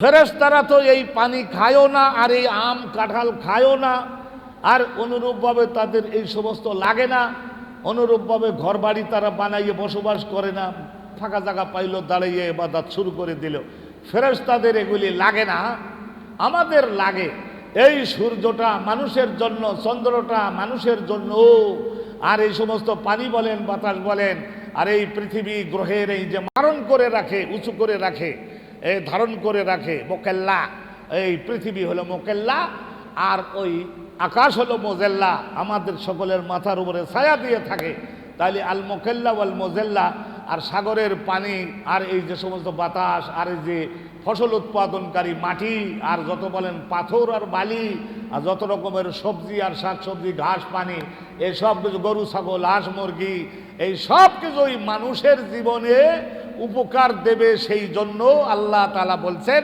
ফেরেশতারা তো এই পানি খায়ও না, আর এই আম কাঁঠাল খায়ও না, আর অনুরূপভাবে তাদের এই সমস্ত লাগে না। অনুরূপভাবে ঘর বাড়ি তারা বানাইয়ে বসবাস করে না, ফাঁকা জায়গা পাইল দাঁড়িয়ে ইবাদত শুরু করে দিল। ফেরেশতাদের এগুলি লাগে না, আমাদের লাগে। এই সূর্যটা মানুষের জন্য, চন্দ্রটা মানুষের জন্য, আর এই সমস্ত পানি বলেন, বাতাস বলেন, আর এই পৃথিবী গ্রহের এই যে ধারণ করে রাখে, উঁচু করে রাখে, এই ধারণ করে রাখে মোকেল্লা। এই পৃথিবী হলো মোকেল্লা, আর ওই আকাশ হলো মোজেল্লা, আমাদের সকলের মাথার উপরে ছায়া দিয়ে থাকে। তাইলে আল মোকেল্লা ওয়াল মোজেল্লা, আর সাগরের পানি, আর এই যে সমস্ত বাতাস, আর এই যে ফসল উৎপাদনকারী মাটি, আর যত বলেন পাথর আর বালি, আর যত রকমের সবজি আর শাকসবজি, ঘাস পানি, এই সব কিছু, গরু ছাগল হাঁস মুরগি, এই সব কিছু ওই মানুষের জীবনে উপকার দেবে। সেই জন্য আল্লাহ তাআলা বলছেন